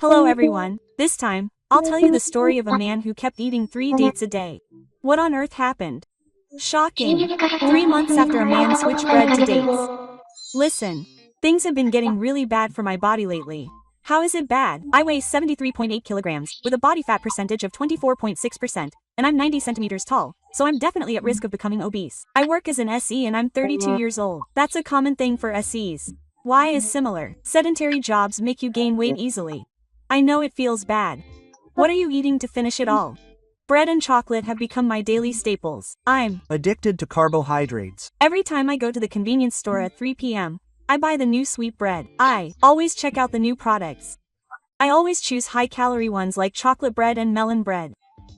Hello everyone, this time, I'll tell you the story of a man who kept eating 3 dates a day. What on earth happened? Shocking! 3 months after a man switched bread to dates. Listen, things have been getting really bad for my body lately. How is it bad? I weigh 73.8 kilograms, with a body fat percentage of 24.6%, and I'm 90 centimeters tall, so I'm definitely at risk of becoming obese. I work as an SE and I'm 32 years old. That's a common thing for SEs. Y is similar. Sedentary jobs make you gain weight easily. I know it feels bad. What are you eating to finish it all? Bread and chocolate have become my daily staples. I'm addicted to carbohydrates. Every time I go to the convenience store at 3 p.m., I buy the new sweet bread. I always check out the new products. I always choose high-calorie ones like chocolate bread and melon bread.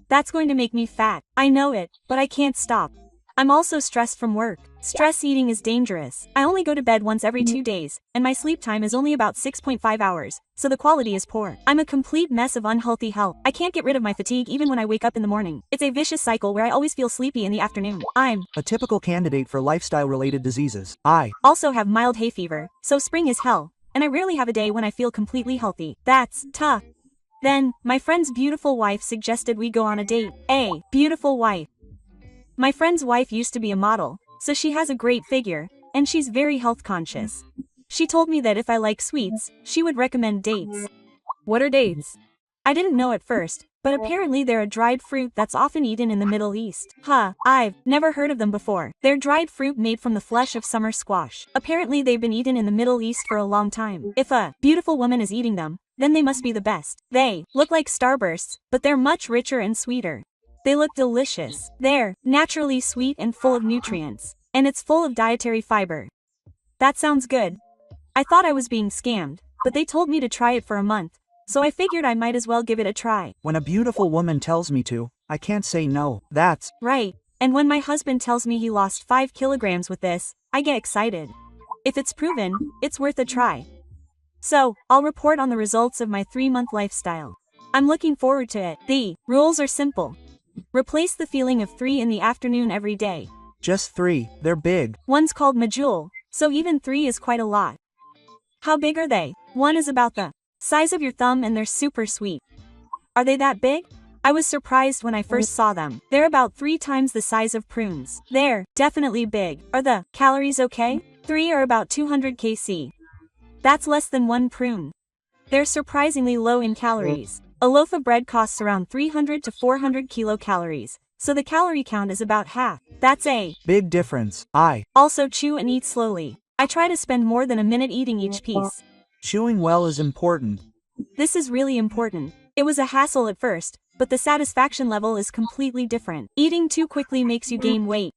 That's going to make me fat. I know it, but I can't stop. I'm also stressed from work. Stress eating is dangerous. I only go to bed once every 2 days, and my sleep time is only about 6.5 hours, so the quality is poor. I'm a complete mess of unhealthy health. I can't get rid of my fatigue even when I wake up in the morning. It's a vicious cycle where I always feel sleepy in the afternoon. I'm a typical candidate for lifestyle-related diseases. I also have mild hay fever, so spring is hell, and I rarely have a day when I feel completely healthy. That's tough. Then, my friend's beautiful wife suggested we go on a date. A beautiful wife. My friend's wife used to be a model, so she has a great figure, and she's very health conscious. She told me that if I like sweets, she would recommend dates. What are dates? I didn't know at first, but apparently they're a dried fruit that's often eaten in the Middle East. I've never heard of them before. They're dried fruit made from the flesh of summer squash. Apparently they've been eaten in the Middle East for a long time. If a beautiful woman is eating them, then they must be the best. They look like starbursts, but they're much richer and sweeter. They look delicious. They're naturally sweet and full of nutrients, and it's full of dietary fiber. That sounds good. I thought I was being scammed, but they told me to try it for a month, so I figured I might as well give it a try. When a beautiful woman tells me to, I can't say no. That's right. And when my husband tells me he lost 5 kilograms with this, I get excited. If it's proven, it's worth a try. So, I'll report on the results of my 3-month lifestyle. I'm looking forward to it. The rules are simple. Replace the feeling of 3 in the afternoon every day. Just 3, they're big. One's called Majul, so even 3 is quite a lot. How big are they? One is about the size of your thumb and they're super sweet. Are they that big? I was surprised when I first saw them. They're about 3 times the size of prunes. They're definitely big. Are the calories okay? 3 are about 200 kcal. That's less than 1 prune. They're surprisingly low in calories. A loaf of bread costs around 300 to 400 kilocalories, so the calorie count is about half. That's a big difference. I also chew and eat slowly. I try to spend more than a minute eating each piece. Chewing well is important. This is really important. It was a hassle at first, but the satisfaction level is completely different. Eating too quickly makes you gain weight.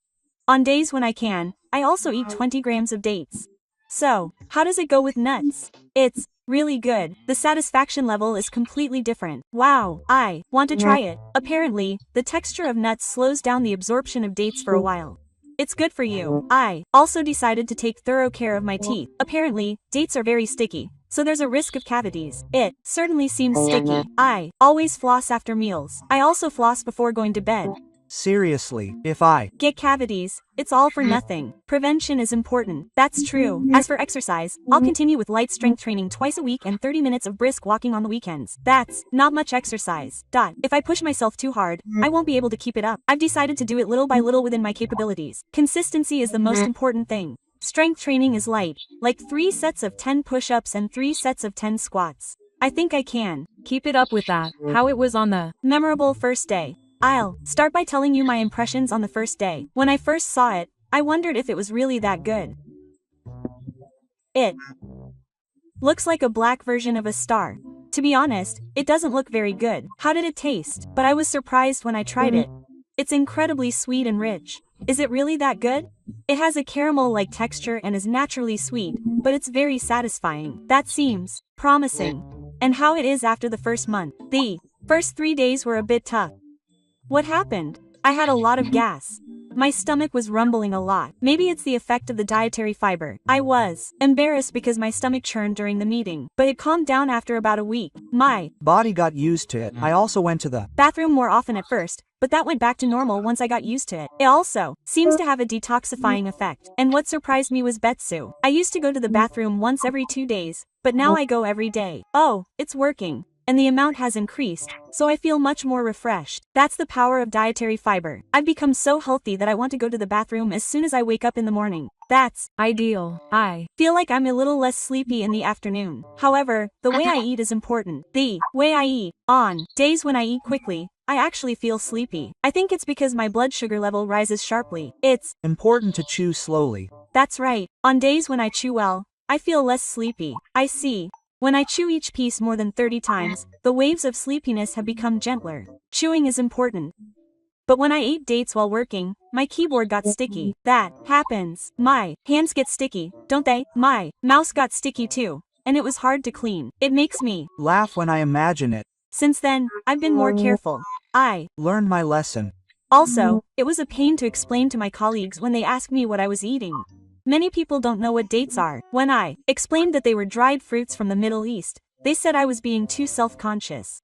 On days when I can, I also eat 20 grams of dates. So, how does it go with nuts? It's really good. The satisfaction level is completely different. Wow, I want to try it. Apparently, the texture of nuts slows down the absorption of dates for a while. It's good for you. I also decided to take thorough care of my teeth. Apparently, dates are very sticky, so there's a risk of cavities. It certainly seems sticky. I always floss after meals. I also floss before going to bed. Seriously, if I get cavities, it's all for nothing. Prevention is important. That's true. As for exercise, I'll continue with light strength training twice a week and 30 minutes of brisk walking on the weekends. That's not much exercise. If I push myself too hard, I won't be able to keep it up. I've decided to do it little by little within my capabilities. Consistency is the most important thing. Strength training is light, like 3 sets of 10 push-ups and 3 sets of 10 squats. I think I can keep it up with that. How it was on the memorable first day. I'll start by telling you my impressions on the first day. When I first saw it, I wondered if it was really that good. It looks like a black version of a star. To be honest, it doesn't look very good. How did it taste? But I was surprised when I tried it. It's incredibly sweet and rich. Is it really that good? It has a caramel-like texture and is naturally sweet, but it's very satisfying. That seems promising. And how it is after the first month. The first 3 days were a bit tough. What happened? I had a lot of gas. My stomach was rumbling a lot. Maybe it's the effect of the dietary fiber. I was embarrassed because my stomach churned during the meeting, but it calmed down after about a week. My body got used to it. I also went to the bathroom more often at first, but that went back to normal once I got used to it. It also seems to have a detoxifying effect. And what surprised me was Betsu. I used to go to the bathroom once every 2 days, but now I go every day. Oh, it's working. And the amount has increased, so I feel much more refreshed. That's the power of dietary fiber. I've become so healthy that I want to go to the bathroom as soon as I wake up in the morning. That's ideal. I feel like I'm a little less sleepy in the afternoon. However, the way I eat is important. The way I eat. On days when I eat quickly, I actually feel sleepy. I think it's because my blood sugar level rises sharply. It's Important to chew slowly. That's right. On days when I chew well, I feel less sleepy. I see. When I chew each piece more than 30 times, the waves of sleepiness have become gentler. Chewing is important. But when I ate dates while working, my keyboard got sticky. That happens. My hands get sticky, don't they? My mouse got sticky too, and it was hard to clean. It makes me Laugh when I imagine it. Since then, I've been more careful. I Learn my lesson. Also, it was a pain to explain to my colleagues when they asked me what I was eating. Many people don't know what dates are. When I explained that they were dried fruits from the Middle East, they said I was being too self-conscious.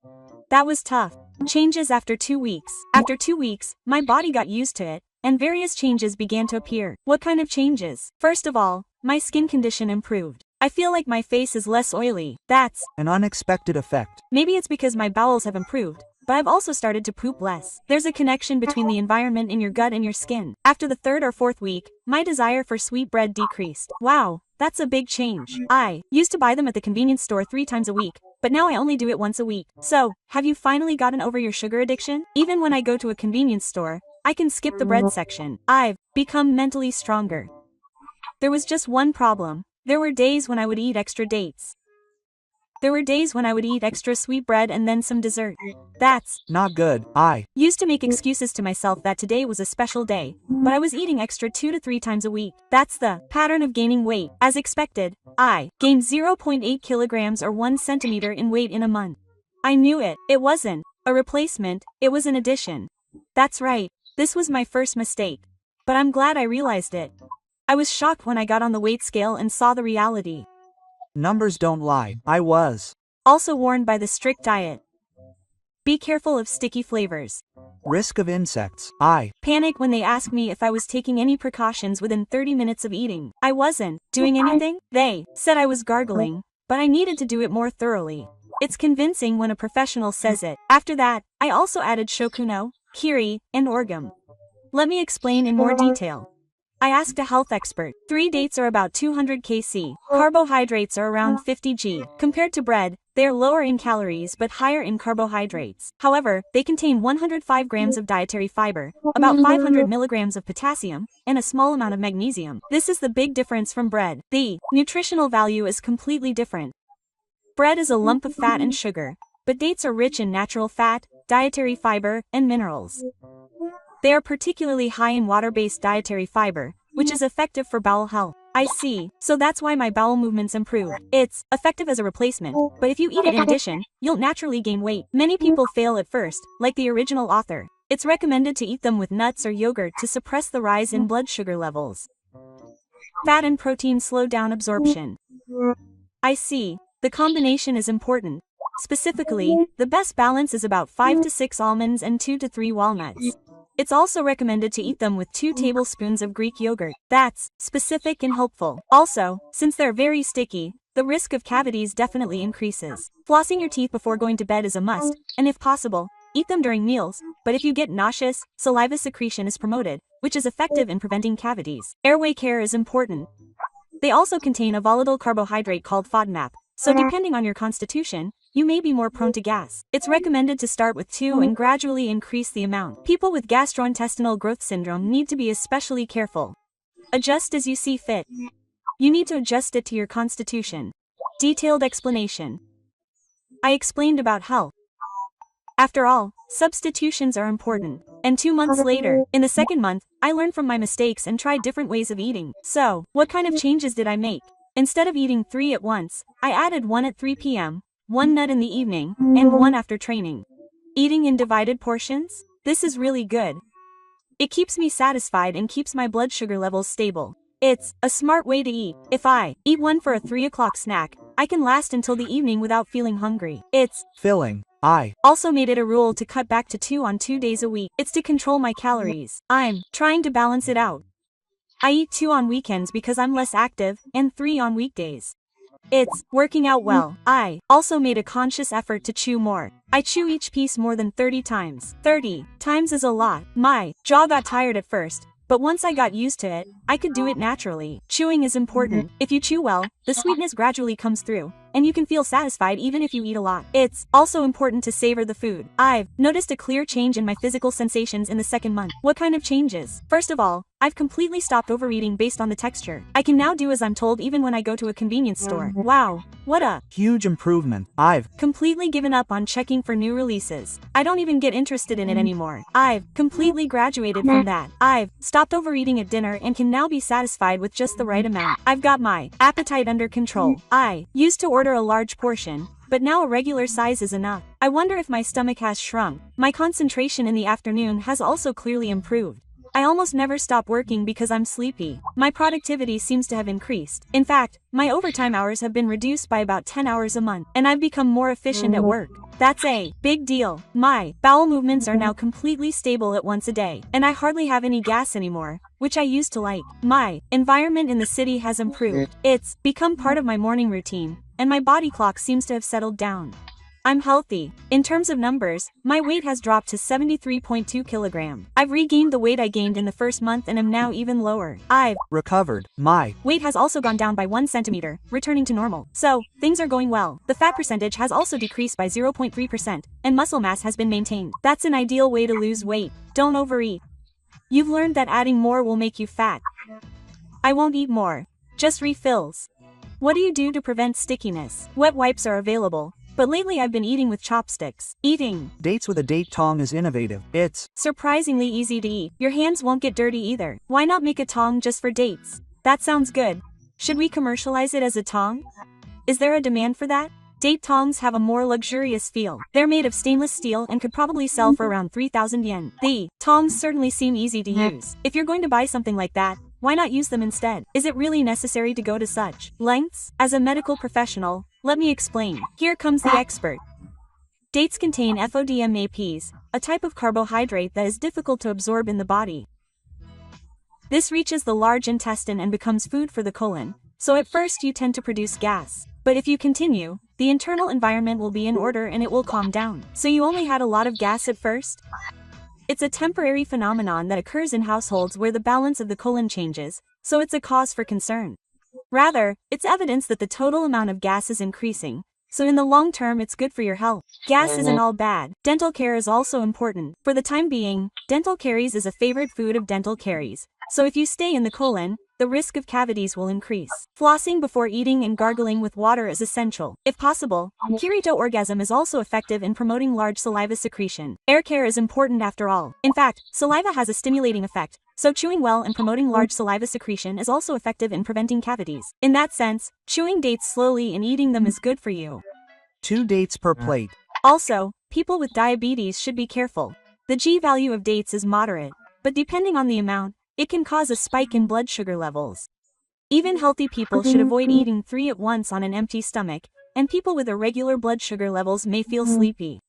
That was tough. Changes after 2 weeks. After 2 weeks, my body got used to it, and various changes began to appear. What kind of changes? First of all, my skin condition improved. I feel like my face is less oily. That's An unexpected effect. Maybe it's because my bowels have improved, but I've also started to poop less. There's a connection between the environment in your gut and your skin. After the 3rd or 4th week, my desire for sweet bread decreased. Wow, that's a big change. I used to buy them at the convenience store 3 times a week, but now I only do it once a week. So, have you finally gotten over your sugar addiction? Even when I go to a convenience store, I can skip the bread section. I've become mentally stronger. There was just one problem. There were days when I would eat extra dates. There were days when I would eat extra sweet bread and then some dessert. That's Not good. I used to make excuses to myself that today was a special day, but I was eating extra 2 to 3 times a week. That's the pattern of gaining weight. As expected, I gained 0.8 kilograms or 1 centimeter in weight in a month. I knew it. It wasn't a replacement, it was an addition. That's right. This was my first mistake. But I'm glad I realized it. I was shocked when I got on the weight scale and saw the reality. Numbers don't lie. I was. Also warned by the strict diet. Be careful of sticky flavors. Risk of insects. I Panic when they asked me if I was taking any precautions within 30 minutes of eating. I wasn't doing anything. They said I was gargling, but I needed to do it more thoroughly. It's convincing when a professional says it. After that, I also added shokuno, kiri, and orgum. Let me explain in more detail. I asked a health expert. 3 dates are about 200 kcal. Carbohydrates are around 50 g. Compared to bread, they are lower in calories but higher in carbohydrates. However, they contain 105 grams of dietary fiber, about 500 milligrams of potassium, and a small amount of magnesium. This is the big difference from bread. The nutritional value is completely different. Bread is a lump of fat and sugar, but dates are rich in natural fat, dietary fiber, and minerals. They are particularly high in water-based dietary fiber, which is effective for bowel health. I see. So that's why my bowel movements improved. It's effective as a replacement, but if you eat it in addition, you'll naturally gain weight. Many people fail at first, like the original author. It's recommended to eat them with nuts or yogurt to suppress the rise in blood sugar levels. Fat and protein slow down absorption. I see. The combination is important. Specifically, the best balance is about 5 to 6 almonds and 2 to 3 walnuts. It's also recommended to eat them with 2 tablespoons of Greek yogurt. That's specific and helpful. Also, since they're very sticky, the risk of cavities definitely increases. Flossing your teeth before going to bed is a must, and if possible, eat them during meals, but if you get nauseous, saliva secretion is promoted, which is effective in preventing cavities. Airway care is important. They also contain a volatile carbohydrate called FODMAP, so depending on your constitution, you may be more prone to gas. It's recommended to start with 2 and gradually increase the amount. People with gastrointestinal growth syndrome need to be especially careful. Adjust as you see fit. You need to adjust it to your constitution. Detailed explanation. I explained about health. After all, substitutions are important. And 2 months later, in the 2nd month, I learned from my mistakes and tried different ways of eating. So, what kind of changes did I make? Instead of eating 3 at once, I added 1 at 3 p.m., 1 nut in the evening, and 1 after training. Eating in divided portions? This is really good. It keeps me satisfied and keeps my blood sugar levels stable. It's a smart way to eat. If I eat 1 for a 3 o'clock snack, I can last until the evening without feeling hungry. It's filling. I also made it a rule to cut back to 2 on 2 days a week. It's to control my calories. I'm trying to balance it out. I eat 2 on weekends because I'm less active, and 3 on weekdays. It's working out well. I also made a conscious effort to chew more. I chew each piece more than 30 times. 30 times is a lot. My jaw got tired at first, but once I got used to it, I could do it naturally. Chewing is important. If you chew well, the sweetness gradually comes through, and you can feel satisfied even if you eat a lot. It's also important to savor the food. I've noticed a clear change in my physical sensations in the second month. What kind of changes? First of all, I've completely stopped overeating based on the texture. I can now do as I'm told even when I go to a convenience store. Wow, what a huge improvement. I've completely given up on checking for new releases. I don't even get interested in it anymore. I've completely graduated from that. I've stopped overeating at dinner and can now be satisfied with just the right amount. I've got my appetite under control. I used to order a large portion, but now a regular size is enough. I wonder if my stomach has shrunk. My concentration in the afternoon has also clearly improved. I almost never stop working because I'm sleepy. My productivity seems to have increased. In fact, my overtime hours have been reduced by about 10 hours a month, and I've become more efficient at work. That's a big deal. My bowel movements are now completely stable at once a day, and I hardly have any gas anymore, which I used to like. My environment in the city has improved. It's become part of my morning routine, and my body clock seems to have settled down. I'm healthy. In terms of numbers, my weight has dropped to 73.2 kilograms. I've regained the weight I gained in the first month and am now even lower. I've recovered. My weight has also gone down by 1 centimeter, returning to normal. So, things are going well. The fat percentage has also decreased by 0.3%, and muscle mass has been maintained. That's an ideal way to lose weight. Don't overeat. You've learned that adding more will make you fat. I won't eat more. Just refills. What do you do to prevent stickiness? Wet wipes are available. But lately I've been eating with chopsticks. Eating dates with a date tong is innovative. It's surprisingly easy to eat. Your hands won't get dirty either. Why not make a tong just for dates? That sounds good. Should we commercialize it as a tong? Is there a demand for that? Date tongs have a more luxurious feel. They're made of stainless steel and could probably sell for around 3,000 yen. The tongs certainly seem easy to use. If you're going to buy something like that, why not use them instead? Is it really necessary to go to such lengths? As a medical professional, let me explain. Here comes the expert. Dates contain FODMAPs, a type of carbohydrate that is difficult to absorb in the body. This reaches the large intestine and becomes food for the colon, so at first you tend to produce gas. But if you continue, the internal environment will be in order and it will calm down. So you only had a lot of gas at first? It's a temporary phenomenon that occurs in households where the balance of the colon changes, so it's a cause for concern. Rather, it's evidence that the total amount of gas is increasing, so in the long term it's good for your health. Gas isn't all bad. Dental care is also important. For the time being, dental caries is a favorite food of dental caries, so if you stay in the colon, the risk of cavities will increase. Flossing before eating and gargling with water is essential. If possible, Kirito orgasm is also effective in promoting large saliva secretion. Air care is important after all. In fact, saliva has a stimulating effect, so chewing well and promoting large saliva secretion is also effective in preventing cavities. In that sense, chewing dates slowly and eating them is good for you. 2 dates per plate. Also, people with diabetes should be careful. The G value of dates is moderate, but depending on the amount, it can cause a spike in blood sugar levels. Even healthy people should avoid eating 3 at once on an empty stomach, and people with irregular blood sugar levels may feel sleepy.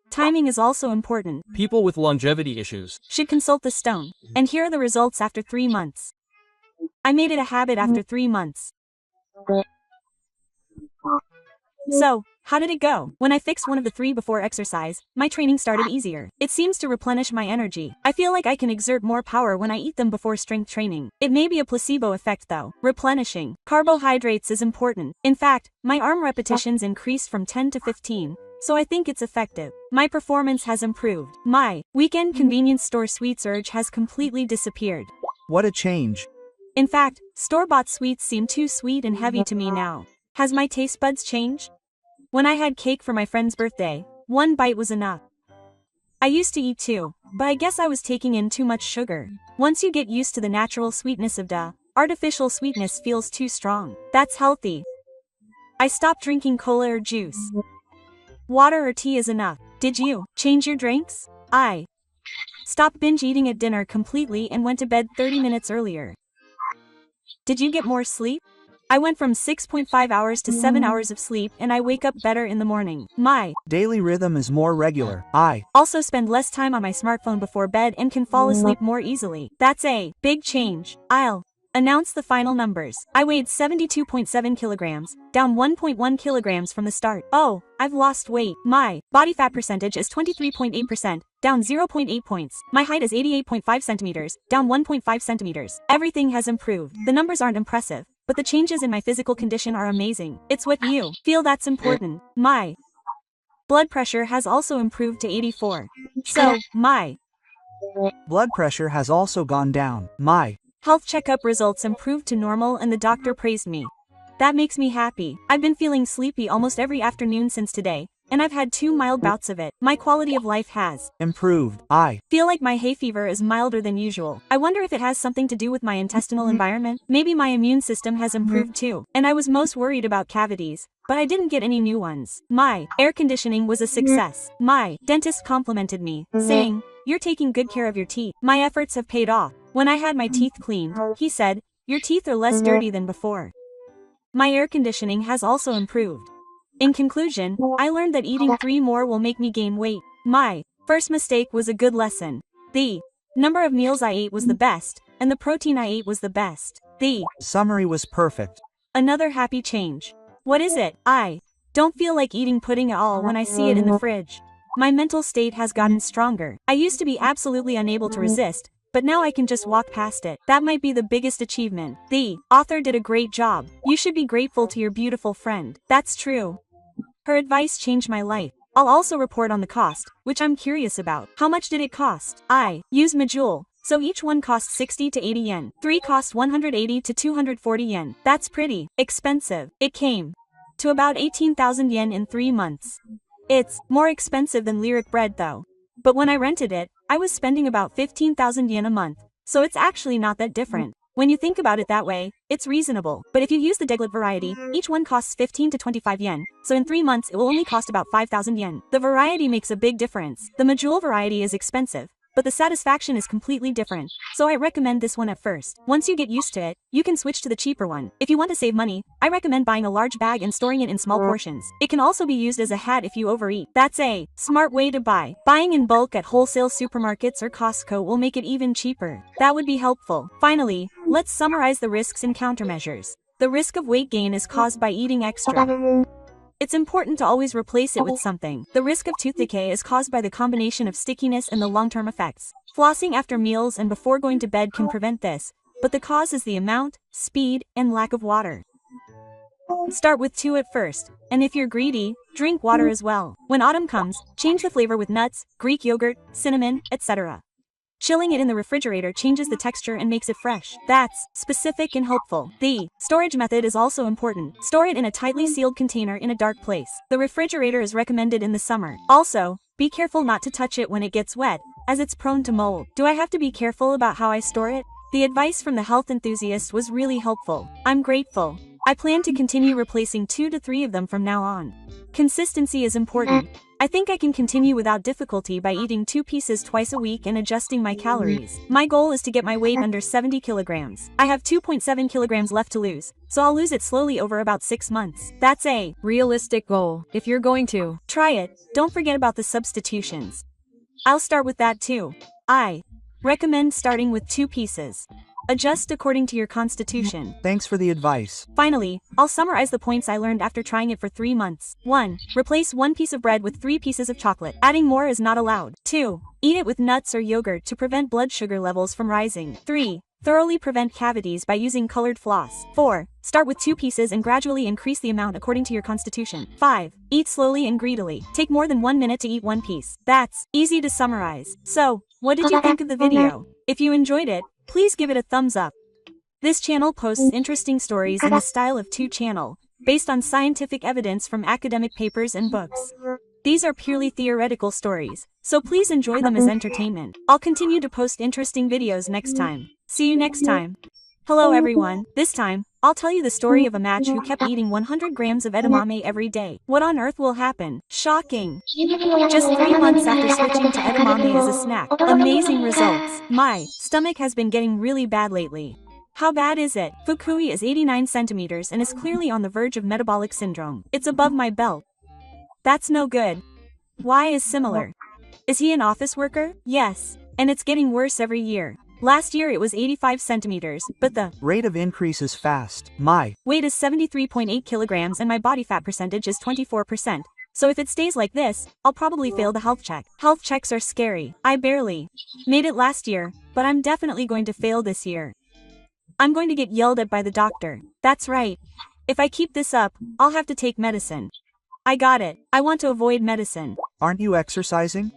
Timing is also important. People with longevity issues should consult the stone. And here are the results after 3 months. I made it a habit after 3 months. So, how did it go? When I fixed one of the 3 before exercise, my training started easier. It seems to replenish my energy. I feel like I can exert more power when I eat them before strength training. It may be a placebo effect though. Replenishing carbohydrates is important. In fact, my arm repetitions increased from 10 to 15. So I think it's effective. My performance has improved. My weekend convenience store sweets urge has completely disappeared. What a change. In fact, store-bought sweets seem too sweet and heavy to me now. Has my taste buds changed? When I had cake for my friend's birthday, 1 bite was enough. I used to eat 2, but I guess I was taking in too much sugar. Once you get used to the natural sweetness of artificial sweetness feels too strong. That's healthy. I stopped drinking cola or juice. Water or tea is enough. Did you change your drinks? I stopped binge eating at dinner completely and went to bed 30 minutes earlier. Did you get more sleep? I went from 6.5 hours to 7 hours of sleep and I wake up better in the morning. My daily rhythm is more regular. I also spend less time on my smartphone before bed and can fall asleep more easily. That's a big change. I'll announce the final numbers. I weighed 72.7 kilograms, down 1.1 kilograms from the start. Oh, I've lost weight. My body fat percentage is 23.8%, down 0.8 points. My height is 88.5 centimeters, down 1.5 centimeters. Everything has improved. The numbers aren't impressive, but the changes in my physical condition are amazing. It's what you feel that's important. My blood pressure has also improved to 84. So, my blood pressure has also gone down. My health checkup results improved to normal and the doctor praised me. That makes me happy. I've been feeling sleepy almost every afternoon since today, and I've had 2 mild bouts of it. My quality of life has improved. I feel like my hay fever is milder than usual. I wonder if it has something to do with my intestinal environment. Maybe my immune system has improved too. And I was most worried about cavities, but I didn't get any new ones. My air conditioning was a success. My dentist complimented me, saying, "You're taking good care of your teeth." My efforts have paid off. When I had my teeth cleaned, he said, "Your teeth are less dirty than before." My air conditioning has also improved. In conclusion, I learned that eating 3 more will make me gain weight. My first mistake was a good lesson. The number of meals I ate was the best, and the protein I ate was the best. The summary was perfect. another happy change. What is it? I don't feel like eating pudding at all when I see it in the fridge. My mental state has gotten stronger. I used to be absolutely unable to resist, but now I can just walk past it. That might be the biggest achievement. The author did a great job. You should be grateful to your beautiful friend. That's true. Her advice changed my life. I'll also report on the cost, which I'm curious about. How much did it cost? I use Majule, so each one costs 60 to 80 yen. 3 cost 180 to 240 yen. That's pretty expensive. It came to about 18,000 yen in 3 months. It's more expensive than lyric bread though. But when I rented it, I was spending about 15,000 yen a month, so it's actually not that different. When you think about it that way, it's reasonable. But if you use the Deglet variety, each one costs 15 to 25 yen, so in 3 months it will only cost about 5,000 yen. The variety makes a big difference. The Majule variety is expensive, but the satisfaction is completely different, so I recommend this one at first. Once you get used to it, you can switch to the cheaper one. If you want to save money, I recommend buying a large bag and storing it in small portions. It can also be used as a hat if you overeat. That's a smart way to buy. Buying in bulk at wholesale supermarkets or Costco will make it even cheaper. That would be helpful. Finally, let's summarize the risks and countermeasures. The risk of weight gain is caused by eating extra. It's important to always replace it with something. The risk of tooth decay is caused by the combination of stickiness and the long-term effects. Flossing after meals and before going to bed can prevent this, but the cause is the amount, speed, and lack of water. Start with 2 at first, and if you're greedy, drink water as well. When autumn comes, change the flavor with nuts, Greek yogurt, cinnamon, etc. Chilling it in the refrigerator changes the texture and makes it fresh. That's specific and hopeful. The storage method is also important. Store it in a tightly sealed container in a dark place. The refrigerator is recommended in the summer. Also, be careful not to touch it when it gets wet, as it's prone to mold. Do I have to be careful about how I store it? The advice from the health enthusiast was really helpful. I'm grateful. I plan to continue replacing 2 to 3 of them from now on. Consistency is important. I think I can continue without difficulty by eating 2 pieces twice a week and adjusting my calories. My goal is to get my weight under 70 kilograms. I have 2.7 kilograms left to lose, so I'll lose it slowly over about 6 months. That's a realistic goal. If you're going to try it, don't forget about the substitutions. I'll start with that too. I recommend starting with 2 pieces. Adjust according to your constitution. Thanks for the advice. Finally, I'll summarize the points I learned after trying it for 3 months. 1. Replace 1 piece of bread with 3 pieces of chocolate. Adding more is not allowed. 2. Eat it with nuts or yogurt to prevent blood sugar levels from rising. 3. Thoroughly prevent cavities by using colored floss. 4. Start with 2 pieces and gradually increase the amount according to your constitution. 5. Eat slowly and greedily. Take more than 1 minute to eat 1 piece. That's easy to summarize. So, what did you think of the video? If you enjoyed it, please give it a thumbs up. This channel posts interesting stories in the style of 2 channel, based on scientific evidence from academic papers and books. These are purely theoretical stories, so please enjoy them as entertainment. I'll continue to post interesting videos next time. See you next time. Hello everyone. This time, I'll tell you the story of a match who kept eating 100 grams of edamame every day. What on earth will happen? Shocking. Just 3 months after switching to edamame as a snack. Amazing results. My stomach has been getting really bad lately. How bad is it? Fukui is 89 centimeters and is clearly on the verge of metabolic syndrome. It's above my belt. That's no good. Y is similar. Is he an office worker? Yes. And it's getting worse every year. Last year it was 85 centimeters, but the Rate of increase is fast. My weight is 73.8 kilograms and my body fat percentage is 24%. So if it stays like this, I'll probably fail the health check. Health checks are scary. I barely made it last year, but I'm definitely going to fail this year. I'm going to get yelled at by the doctor. That's right. If I keep this up, I'll have to take medicine. I got it. I want to avoid medicine. Aren't you exercising?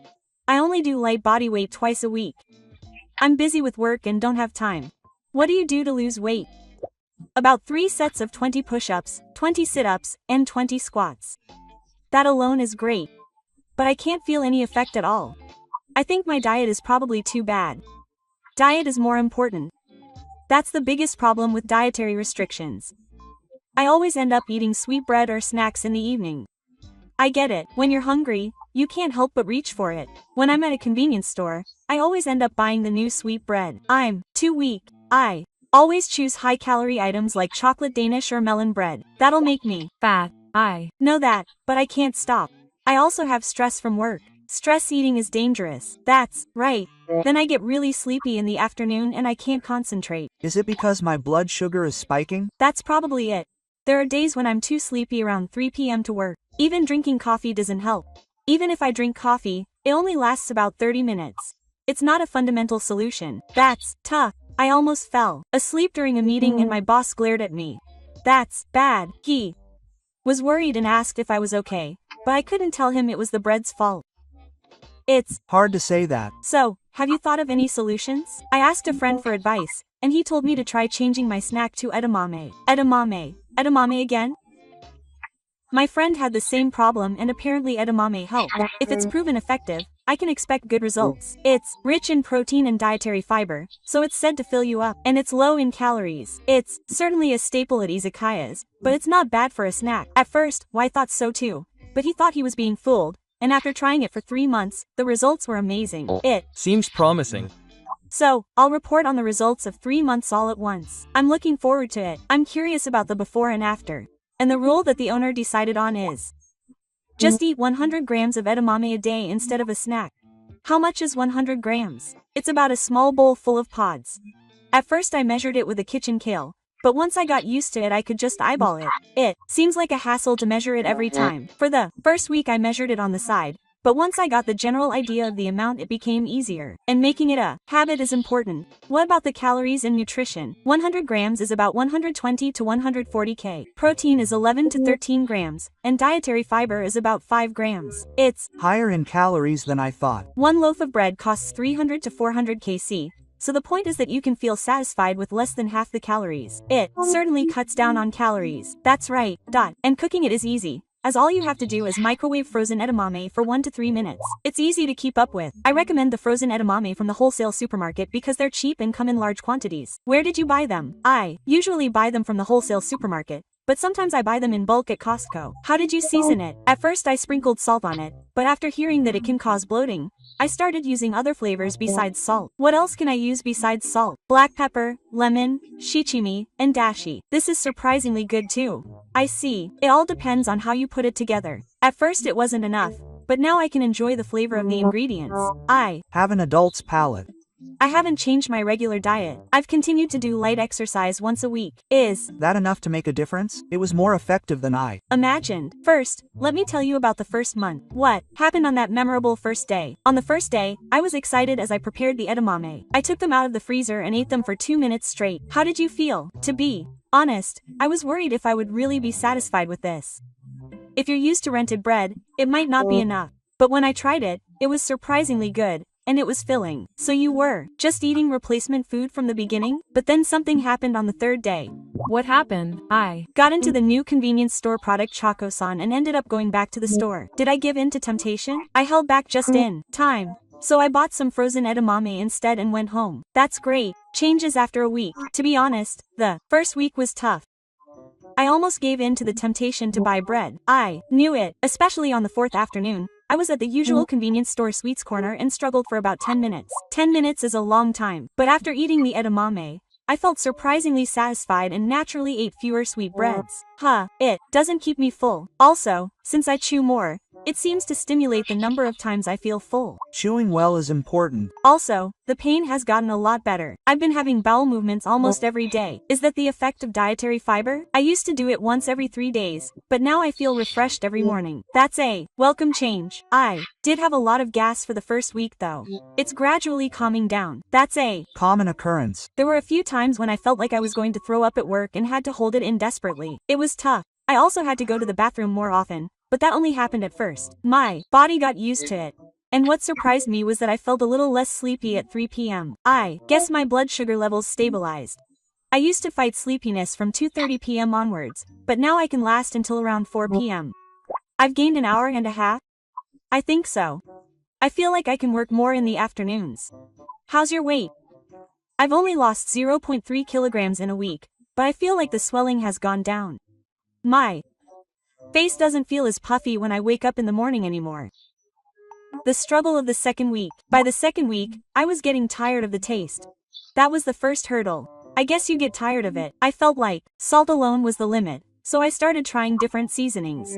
I only do light body weight twice a week. I'm busy with work and don't have time. What do you do to lose weight? About 3 sets of 20 push-ups, 20 sit-ups, and 20 squats. That alone is great. But I can't feel any effect at all. I think my diet is probably too bad. Diet is more important. That's the biggest problem with dietary restrictions. I always end up eating sweet bread or snacks in the evening. I get it. When you're hungry, you can't help but reach for it. When I'm at a convenience store, I always end up buying the new sweet bread. I'm too weak. I always choose high-calorie items like chocolate Danish or melon bread. That'll make me fat. I know that, but I can't stop. I also have stress from work. Stress eating is dangerous. That's right. Then I get really sleepy in the afternoon and I can't concentrate. Is it because my blood sugar is spiking? That's probably it. There are days when I'm too sleepy around 3 p.m. to work. Even drinking coffee doesn't help. Even if I drink coffee, it only lasts about 30 minutes. It's not a fundamental solution. That's tough. I almost fell asleep during a meeting and my boss glared at me. That's bad. He was worried and asked if I was okay, but I couldn't tell him it was the bread's fault. It's Hard to say that. So, have you thought of any solutions? I asked a friend for advice, and he told me to try changing my snack to edamame. Edamame. Edamame again? My friend had the same problem and apparently edamame helped. If it's proven effective, I can expect good results. It's rich in protein and dietary fiber, so it's said to fill you up, and it's low in calories. It's certainly a staple at izakayas, but it's not bad for a snack. At first, I thought so too, but he thought he was being fooled, and after trying it for 3 months, the results were amazing. It Seems promising. So, I'll report on the results of 3 months all at once. I'm looking forward to it. I'm curious about the before and after. And the rule that the owner decided on is just eat 100 grams of edamame a day instead of a snack. How much is 100 grams? It's about a small bowl full of pods. At first I measured it with a kitchen scale, but once I got used to it I could just eyeball it. It seems like a hassle to measure it every time. For the first week I measured it on the side, but once I got the general idea of the amount it became easier. And making it a habit is important. What about the calories and nutrition? 100 grams is about 120 to 140 K. Protein is 11 to 13 grams, and dietary fiber is about 5 grams. It's Higher in calories than I thought. 1 loaf of bread costs 300 to 400 kc. So the point is that you can feel satisfied with less than half the calories. It certainly cuts down on calories. That's right. And cooking it is easy, as all you have to do is microwave frozen edamame for 1 to 3 minutes. It's easy to keep up with. I recommend the frozen edamame from the wholesale supermarket because they're cheap and come in large quantities. Where did you buy them? I usually buy them from the wholesale supermarket, but sometimes I buy them in bulk at Costco. How did you season it? At first I sprinkled salt on it, but after hearing that it can cause bloating, I started using other flavors besides salt. What else can I use besides salt? Black pepper, lemon, shichimi, and dashi. This is surprisingly good too. I see. It all depends on how you put it together. At first it wasn't enough, but now I can enjoy the flavor of the ingredients. I Have an adult's palate. haven't changed my regular diet. I've continued to do light exercise once a week. Is That enough to make a difference? It was more effective than I imagined. First, let me tell you about the first month. What happened on that memorable first day? On the first day, I was excited as I prepared the edamame. I took them out of the freezer and ate them for 2 minutes straight. How did you feel? To be honest, I was worried if I would really be satisfied with this. If you're used to rented bread, it might not be enough. But when I tried it, it was surprisingly good. And it was filling. So you were just eating replacement food from the beginning? But then something happened on the 3rd day. What happened? I got into the new convenience store product Choco-san and ended up going back to the store. Did I give in to temptation? I held back just in time. So I bought some frozen edamame instead and went home. That's great. Changes after a week. To be honest, the first week was tough. I almost gave in to the temptation to buy bread. I knew it, especially on the 4th afternoon. I was at the usual convenience store sweets corner and struggled for about 10 minutes. 10 minutes is a long time, but after eating the edamame, I felt surprisingly satisfied and naturally ate fewer sweet breads. It doesn't keep me full. Also, since I chew more, it seems to stimulate the number of times I feel full. Chewing well is important. Also, the pain has gotten a lot better. I've been having bowel movements almost every day. Is that the effect of dietary fiber? I used to do it once every 3 days, but now I feel refreshed every morning. That's a welcome change. I did have a lot of gas for the first week though. It's gradually calming down. That's a Common occurrence. There were a few times when I felt like I was going to throw up at work and had to hold it in desperately. It was tough. I also had to go to the bathroom more often, but that only happened at first. My body got used to it. And what surprised me was that I felt a little less sleepy at 3 p.m. I guess my blood sugar levels stabilized. I used to fight sleepiness from 2:30 p.m. onwards, but now I can last until around 4 p.m. I've gained an hour and a half? I think so. I feel like I can work more in the afternoons. How's your weight? I've only lost 0.3 kilograms in a week, but I feel like the swelling has gone down. My face doesn't feel as puffy when I wake up in the morning anymore. The struggle of the second week. By the second week, I was getting tired of the taste. That was the first hurdle. I guess you get tired of it. I felt like salt alone was the limit, so I started trying different seasonings.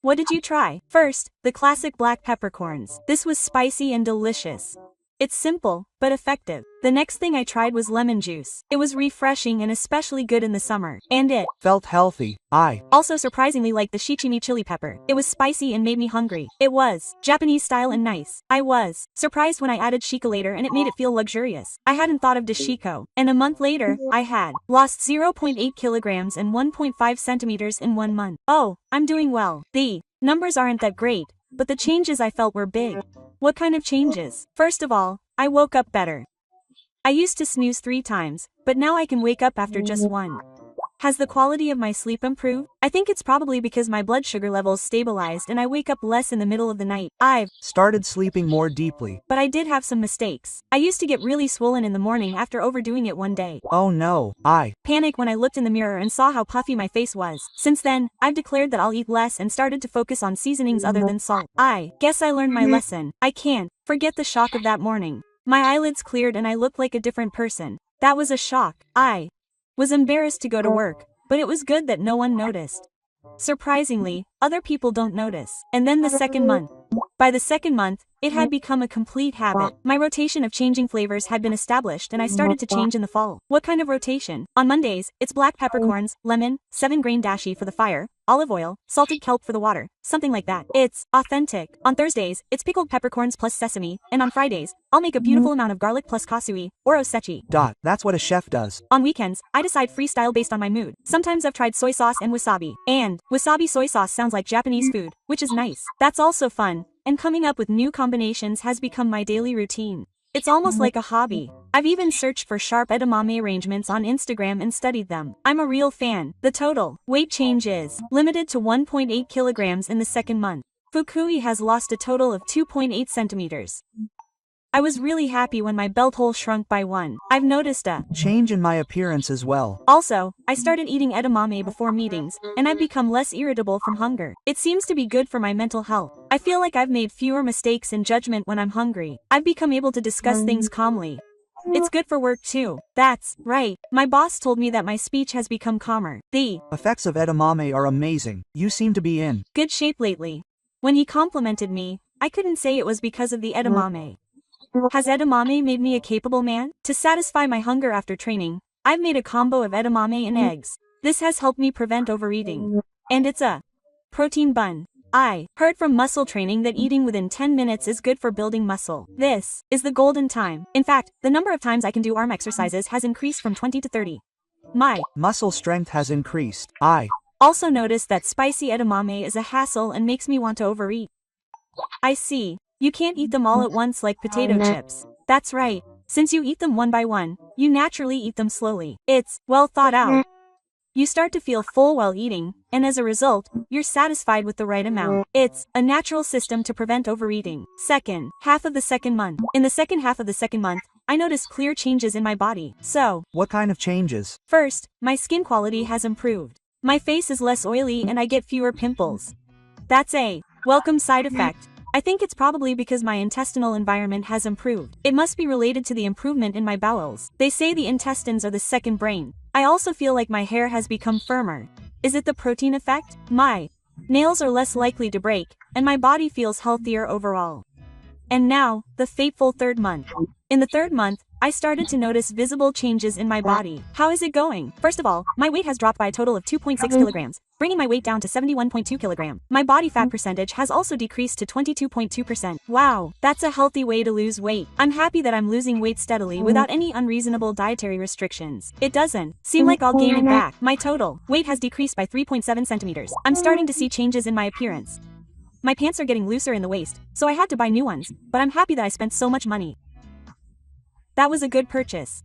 What did you try? First, the classic black peppercorns. This was spicy and delicious. It's simple, but effective. The next thing I tried was lemon juice. It was refreshing and especially good in the summer. And it Felt healthy. I also surprisingly liked the shichimi chili pepper. It was spicy and made me hungry. It was Japanese style and nice. I was surprised when I added shika later and it made it feel luxurious. I hadn't thought of dashiko. And a month later, I had lost 0.8 kilograms and 1.5 centimeters in 1 month. Oh, I'm doing well. The numbers aren't that great, but the changes I felt were big. What kind of changes? First of all, I woke up better. I used to snooze 3 times, but now I can wake up after just 1. Has the quality of my sleep improved? I think it's probably because my blood sugar levels stabilized and I wake up less in the middle of the night. I've started sleeping more deeply. But I did have some mistakes. I used to get really swollen in the morning after overdoing it one day. Oh no, I Panic when I looked in the mirror and saw how puffy my face was. Since then, I've declared that I'll eat less and started to focus on seasonings other than salt. I guess I learned my lesson. I can't forget the shock of that morning. My eyelids cleared and I looked like a different person. That was a shock. I was embarrassed to go to work, but it was good that no one noticed. Surprisingly, other people don't notice. And then the second month. By the second month, it had become a complete habit. My rotation of changing flavors had been established and I started to change in the fall. What kind of rotation? On Mondays, it's black peppercorns, lemon, 7-grain dashi for the fire, olive oil, salted kelp for the water, something like that. It's authentic. On Thursdays, it's pickled peppercorns plus sesame, and on Fridays, I'll make a beautiful amount of garlic plus kasui, or osechi. That's what a chef does. On weekends, I decide freestyle based on my mood. Sometimes I've tried soy sauce and wasabi. And wasabi soy sauce sounds like Japanese food, which is nice. That's also fun. And coming up with new combinations has become my daily routine. It's almost like a hobby. I've even searched for sharp edamame arrangements on Instagram and studied them. I'm a real fan. The total weight change is limited to 1.8 kilograms in the second month. Fukui has lost a total of 2.8 centimeters. I was really happy when my belt hole shrunk by 1. I've noticed a change in my appearance as well. Also, I started eating edamame before meetings, and I've become less irritable from hunger. It seems to be good for my mental health. I feel like I've made fewer mistakes in judgment when I'm hungry. I've become able to discuss things calmly. It's good for work too. That's right. My boss told me that my speech has become calmer. The effects of edamame are amazing. You seem to be in good shape lately. When he complimented me, I couldn't say it was because of the edamame. Has edamame made me a capable man? To satisfy my hunger after training, I've made a combo of edamame and eggs. This has helped me prevent overeating. And it's a protein bun. I heard from muscle training that eating within 10 minutes is good for building muscle. This is the golden time. In fact, the number of times I can do arm exercises has increased from 20 to 30. My muscle strength has increased. I also noticed that spicy edamame is a hassle and makes me want to overeat. I see. You can't eat them all at once like potato chips. That's right. Since you eat them one by one, you naturally eat them slowly. It's well thought out. You start to feel full while eating, and as a result, you're satisfied with the right amount. It's a natural system to prevent overeating. Second half of the second month. In the second half of the second month, I noticed clear changes in my body. So, what kind of changes? First, my skin quality has improved. My face is less oily and I get fewer pimples. That's a welcome side effect. I think it's probably because my intestinal environment has improved. It must be related to the improvement in my bowels. They say the intestines are the second brain. I also feel like my hair has become firmer. Is it the protein effect? My nails are less likely to break, and my body feels healthier overall. And now, the fateful third month. In the third month, I started to notice visible changes in my body. How is it going? First of all, my weight has dropped by a total of 2.6 kilograms, bringing my weight down to 71.2 kilograms. My body fat percentage has also decreased to 22.2%. Wow, that's a healthy way to lose weight. I'm happy that I'm losing weight steadily without any unreasonable dietary restrictions. It doesn't seem like I'll gain it back. My total weight has decreased by 3.7 centimeters. I'm starting to see changes in my appearance. My pants are getting looser in the waist, so I had to buy new ones, but I'm happy that I spent so much money. That was a good purchase.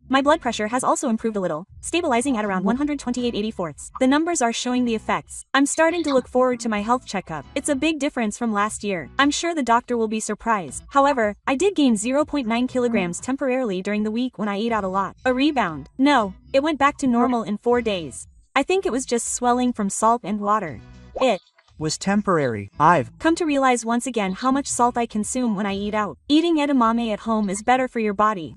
My blood pressure has also improved a little, stabilizing at around 128/84. The numbers are showing the effects. I'm starting to look forward to my health checkup. It's a big difference from last year. I'm sure the doctor will be surprised. However, I did gain 0.9 kilograms temporarily during the week when I ate out a lot. A rebound? No, it went back to normal in 4 days. I think it was just swelling from salt and water. It Was temporary. I've come to realize once again how much salt I consume when I eat out. Eating edamame at home is better for your body.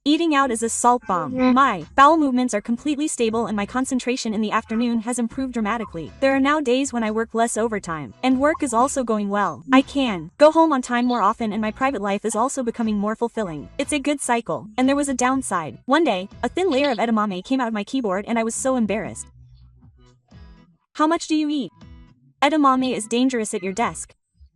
Eating out is a salt bomb. My bowel movements are completely stable and my concentration in the afternoon has improved dramatically. There are now days when I work less overtime, and work is also going well. I can go home on time more often and my private life is also becoming more fulfilling. It's a good cycle, and there was a downside. One day, a thin layer of edamame came out of my keyboard and I was so embarrassed. How much do you eat? Edamame is dangerous at your desk.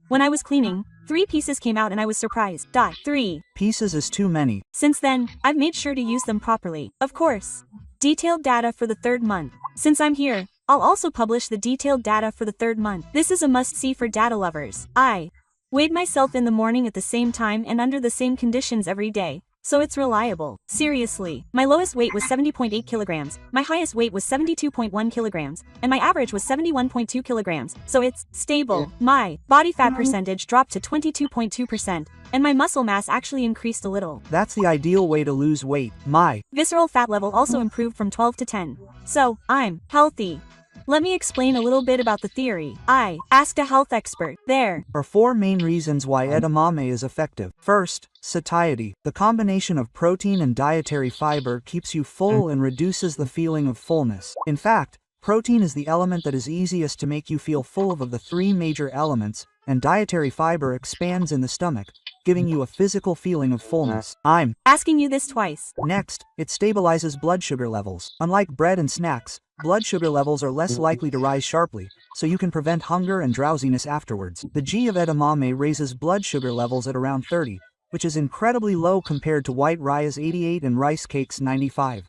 When I was cleaning, 3 pieces came out and I was surprised. 3 pieces is too many. Since then, I've made sure to use them properly. Of course. Detailed data for the third month. Since I'm here, I'll also publish the detailed data for the third month. This is a must-see for data lovers. I weighed myself in the morning at the same time and under the same conditions every day, so it's reliable. Seriously, my lowest weight was 70.8 kilograms, my highest weight was 72.1 kilograms, and my average was 71.2 kilograms, so it's stable. My body fat percentage dropped to 22.2%, and my muscle mass actually increased a little. That's the ideal way to lose weight. My visceral fat level also improved from 12 to 10. So, I'm healthy. Let me explain a little bit about the theory. I asked a health expert. There are 4 main reasons why edamame is effective. First, satiety. The combination of protein and dietary fiber keeps you full and reduces the feeling of fullness. In fact, protein is the element that is easiest to make you feel full of the 3 major elements, and dietary fiber expands in the stomach, giving you a physical feeling of fullness. I'm asking you this twice. Next, it stabilizes blood sugar levels. Unlike bread and snacks, blood sugar levels are less likely to rise sharply, so you can prevent hunger and drowsiness afterwards. The G of edamame raises blood sugar levels at around 30, which is incredibly low compared to white rye's 88 and rice cake's 95.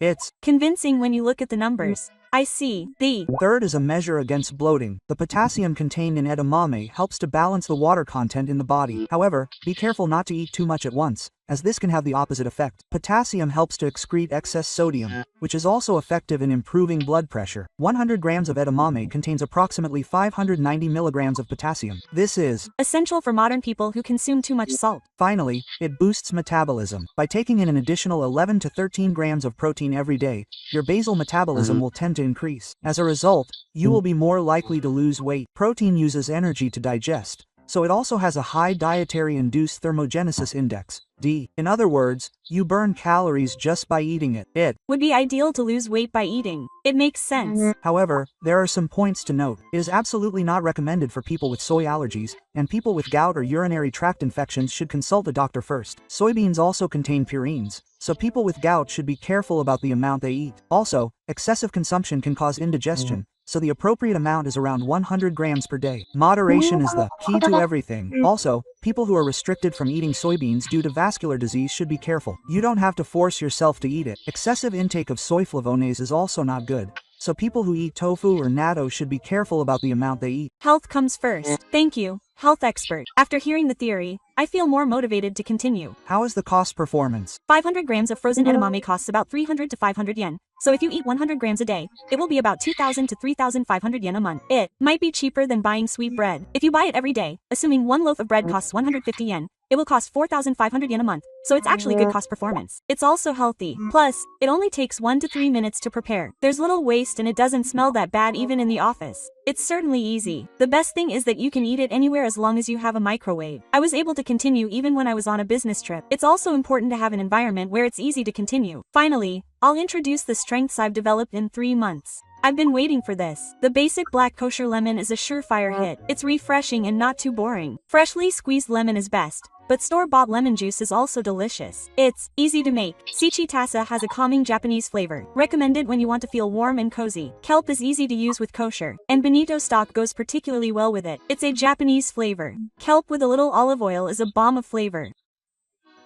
It's convincing when you look at the numbers. I see. The third is a measure against bloating. The potassium contained in edamame helps to balance the water content in the body. However, be careful not to eat too much at once, as this can have the opposite effect. Potassium helps to excrete excess sodium, which is also effective in improving blood pressure. 100 grams of edamame contains approximately 590 milligrams of potassium. This is essential for modern people who consume too much salt. Finally, it boosts metabolism. By taking in an additional 11 to 13 grams of protein every day, your basal metabolism will tend to increase. As a result, you will be more likely to lose weight. Protein uses energy to digest, so it also has a high dietary induced thermogenesis index, D. In other words, you burn calories just by eating it. It would be ideal to lose weight by eating. It makes sense. However, there are some points to note. It is absolutely not recommended for people with soy allergies, and people with gout or urinary tract infections should consult a doctor first. Soybeans also contain purines, so people with gout should be careful about the amount they eat. Also, excessive consumption can cause indigestion, so the appropriate amount is around 100 grams per day. Moderation is the key to everything. Also, people who are restricted from eating soybeans due to vascular disease should be careful. You don't have to force yourself to eat it. Excessive intake of soy flavonoids is also not good, so people who eat tofu or natto should be careful about the amount they eat. Health comes first. Thank you, health expert. After hearing the theory, I feel more motivated to continue. How is the cost performance? 500 grams of frozen edamame costs about 300 to 500 yen. So if you eat 100 grams a day, it will be about 2,000 to 3,500 yen a month. It might be cheaper than buying sweet bread. If you buy it every day, assuming one loaf of bread costs 150 yen, it will cost 4,500 yen a month, so it's actually good cost performance. It's also healthy. Plus, it only takes 1 to 3 minutes to prepare. There's little waste and it doesn't smell that bad even in the office. It's certainly easy. The best thing is that you can eat it anywhere as long as you have a microwave. I was able to continue even when I was on a business trip. It's also important to have an environment where it's easy to continue. Finally, I'll introduce the strengths I've developed in 3 months. I've been waiting for this. The basic black kosher lemon is a surefire hit. It's refreshing and not too boring. Freshly squeezed lemon is best, but store-bought lemon juice is also delicious. It's easy to make. 2ch has a calming Japanese flavor, recommended when you want to feel warm and cozy. Kelp is easy to use with kosher, and bonito stock goes particularly well with it. It's a Japanese flavor. Kelp with a little olive oil is a bomb of flavor.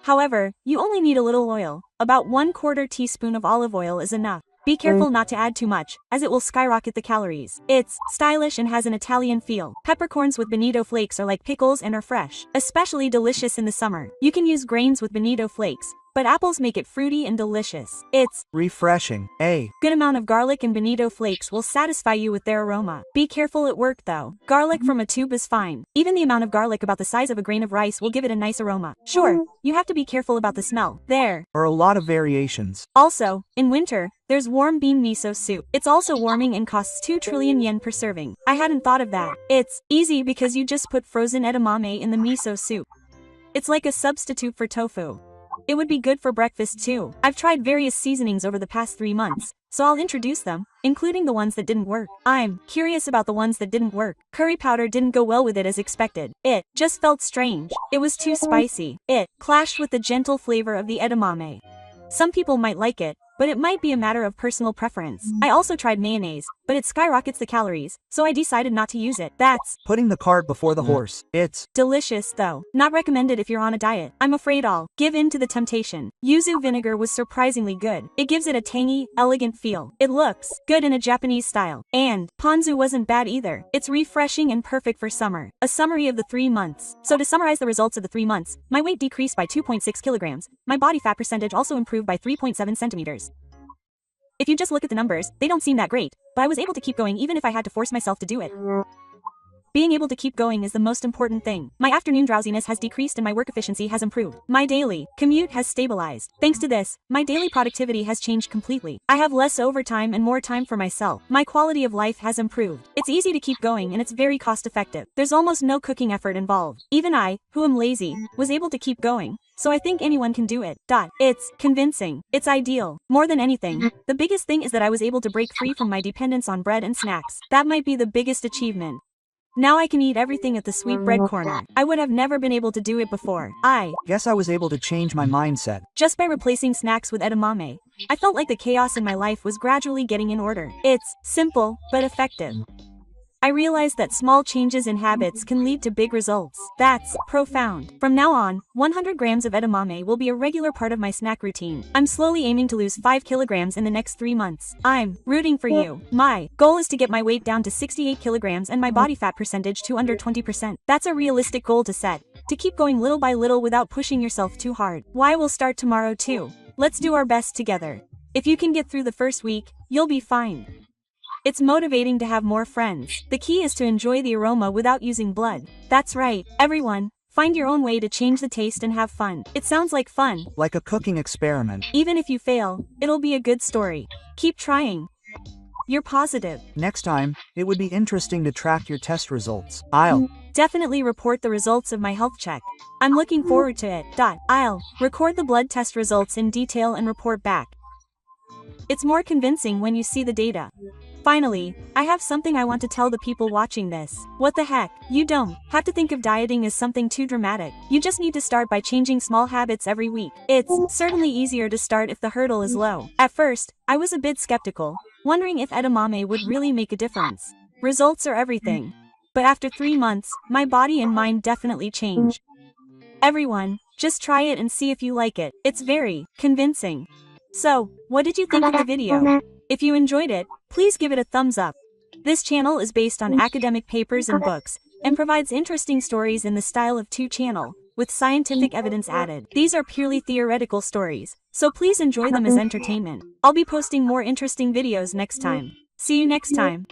However, you only need a little oil. About 1/4 teaspoon of olive oil is enough. Be careful not to add too much, as it will skyrocket the calories. It's stylish and has an Italian feel. Peppercorns with bonito flakes are like pickles and are fresh, especially delicious in the summer. You can use grains with bonito flakes, but apples make it fruity and delicious. It's refreshing. A good amount of garlic and bonito flakes will satisfy you with their aroma. Be careful at work though. Garlic from a tube is fine. Even the amount of garlic about the size of a grain of rice will give it a nice aroma. Sure, you have to be careful about the smell. There are a lot of variations. Also, in winter, there's warm bean miso soup. It's also warming and costs 2 trillion yen per serving. I hadn't thought of that. It's easy because you just put frozen edamame in the miso soup. It's like a substitute for tofu. It would be good for breakfast too. I've tried various seasonings over the past 3 months, so I'll introduce them, including the ones that didn't work. I'm curious about the ones that didn't work. Curry powder didn't go well with it as expected. It just felt strange. It was too spicy. It clashed with the gentle flavor of the edamame. Some people might like it, but it might be a matter of personal preference. I also tried mayonnaise, but it skyrockets the calories, so I decided not to use it. That's putting the cart before the horse. It's delicious though. Not recommended if you're on a diet. I'm afraid I'll give in to the temptation. Yuzu vinegar was surprisingly good. It gives it a tangy, elegant feel. It looks good in a Japanese style. And ponzu wasn't bad either. It's refreshing and perfect for summer. A summary of the 3 months. So to summarize the results of the 3 months, my weight decreased by 2.6 kilograms. My body fat percentage also improved by 3.7 centimeters. If you just look at the numbers, they don't seem that great, but I was able to keep going even if I had to force myself to do it. Being able to keep going is the most important thing. My afternoon drowsiness has decreased and my work efficiency has improved. My daily commute has stabilized. Thanks to this, my daily productivity has changed completely. I have less overtime and more time for myself. My quality of life has improved. It's easy to keep going and it's very cost effective. There's almost no cooking effort involved. Even I, who am lazy, was able to keep going. So I think anyone can do it. It's convincing. It's ideal. More than anything, the biggest thing is that I was able to break free from my dependence on bread and snacks. That might be the biggest achievement. Now I can eat everything at the sweet bread corner. I would have never been able to do it before. I guess I was able to change my mindset. Just by replacing snacks with edamame. I felt like the chaos in my life was gradually getting in order. It's simple, but effective. I realized that small changes in habits can lead to big results. That's profound. From now on, 100 grams of edamame will be a regular part of my snack routine. I'm slowly aiming to lose 5 kilograms in the next 3 months. I'm rooting for you. My goal is to get my weight down to 68 kilograms and my body fat percentage to under 20%. That's a realistic goal to set. To keep going little by little without pushing yourself too hard. Why will start tomorrow too. Let's do our best together. If you can get through the first week, you'll be fine. It's motivating to have more friends. The key is to enjoy the aroma without using blood. That's right, everyone. Find your own way to change the taste and have fun. It sounds like fun. Like a cooking experiment. Even if you fail, it'll be a good story. Keep trying. You're positive. Next time, it would be interesting to track your test results. I'll definitely report the results of my health check. I'm looking forward to it. I'll record the blood test results in detail and report back. It's more convincing when you see the data. Finally, I have something I want to tell the people watching this. What the heck? You don't have to think of dieting as something too dramatic. You just need to start by changing small habits every week. It's certainly easier to start if the hurdle is low. At first, I was a bit skeptical, wondering if edamame would really make a difference. Results are everything. But after 3 months, my body and mind definitely changed. Everyone, just try it and see if you like it. It's very convincing. So, what did you think of the video? If you enjoyed it, please give it a thumbs up. This channel is based on academic papers and books, and provides interesting stories in the style of 2ch, with scientific evidence added. These are purely theoretical stories, so please enjoy them as entertainment. I'll be posting more interesting videos next time. See you next time.